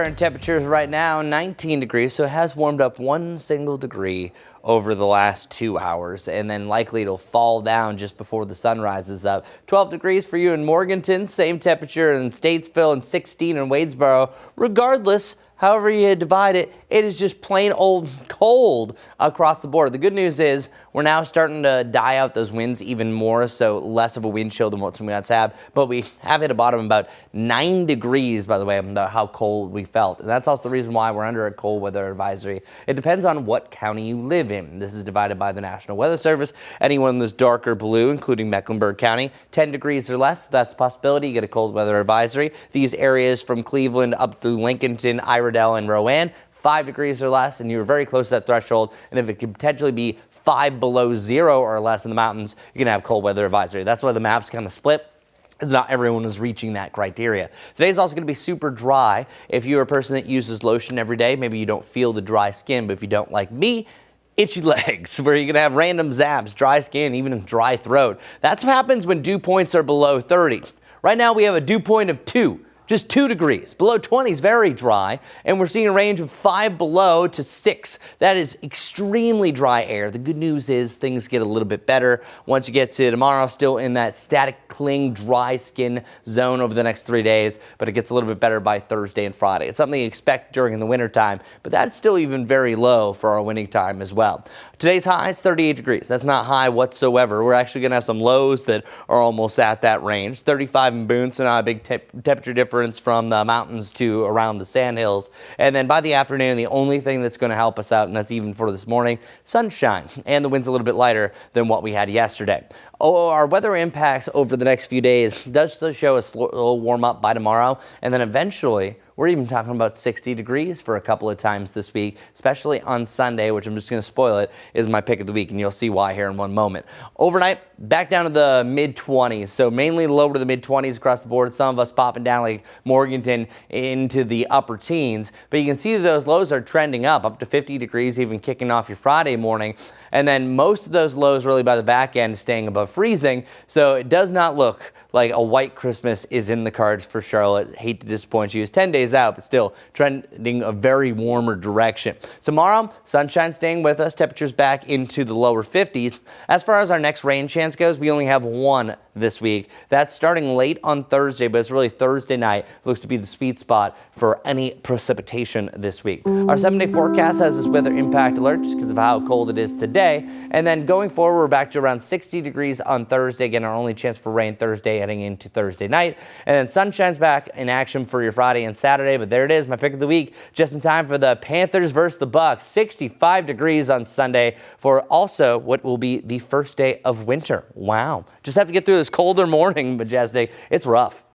Current temperatures right now 19 degrees, so it has warmed up 1 degree over the last 2 hours, and then likely it'll fall down just before the sun rises up. 12 degrees for you in Morganton, same temperature in Statesville, and 16 in Wadesboro. Regardless, however you divide it, it is just plain old cold across the board. The good news is we're now starting to die out those winds even more, so less of a wind chill than what we once had. But we have hit a bottom about 9 degrees, by the way, about how cold we felt. And that's also the reason why we're under a cold weather advisory. It depends on what county you live in. This is divided by the National Weather Service. Anyone that's darker blue, including Mecklenburg County, 10 degrees or less, that's a possibility. You get a cold weather advisory. These areas from Cleveland up through Lincolnton, Iredell, and Rowan, 5 degrees or less, and you're very close to that threshold. And if it could potentially be 5 below 0 or less in the mountains, you're going to have cold weather advisory. That's why the maps kind of split, because not everyone is reaching that criteria. Today's also going to be super dry. If you're a person that uses lotion every day, maybe you don't feel the dry skin, but if you don't, like me, itchy legs, where you're going to have random zaps, dry skin, even a dry throat. That's what happens when dew points are below 30. Right now we have a dew point of 2. Just 2 degrees. Below 20 is very dry, and we're seeing a range of 5 below to 6. That is extremely dry air. The good news is things get a little bit better once you get to tomorrow, still in that static cling, dry skin zone over the next 3 days, but it gets a little bit better by Thursday and Friday. It's something you expect during the winter time, but that's still even very low for our winter time as well. Today's high is 38 degrees. That's not high whatsoever. We're actually going to have some lows that are almost at that range. 35 in Boone, so not a big temperature difference from the mountains to around the sandhills. And then by the afternoon, the only thing that's going to help us out, and that's even for this morning, sunshine, and the wind's a little bit lighter than what we had yesterday. Our weather impacts over the next few days does show a slow warm up by tomorrow, and then eventually we're even talking about 60 degrees for a couple of times this week, especially on Sunday, which I'm just going to spoil it, is my pick of the week, and you'll see why here in one moment. Overnight, back down to the mid-20s, so mainly lower to the mid-20s across the board. Some of us popping down like Morganton into the upper teens, but you can see that those lows are trending up to 50 degrees, even kicking off your Friday morning. And then most of those lows really by the back end staying above freezing, so it does not look like a white Christmas is in the cards for Charlotte. Hate to disappoint you. It's 10 days out, but still trending a very warmer direction. Tomorrow, sunshine staying with us, temperatures back into the lower 50s. As far as our next rain chance goes, we only have one this week. That's starting late on Thursday, but it's really Thursday night. Looks to be the sweet spot for any precipitation this week. Our 7-day forecast has this weather impact alert just because of how cold it is today. And then going forward, we're back to around 60 degrees on Thursday. Again, our only chance for rain Thursday heading into Thursday night. And then sunshine's back in action for your Friday and Saturday. But there it is, my pick of the week, just in time for the Panthers versus the Bucks. 65 degrees on Sunday for also what will be the first day of winter. Wow. Just have to get through this colder morning, Majestic. It's rough.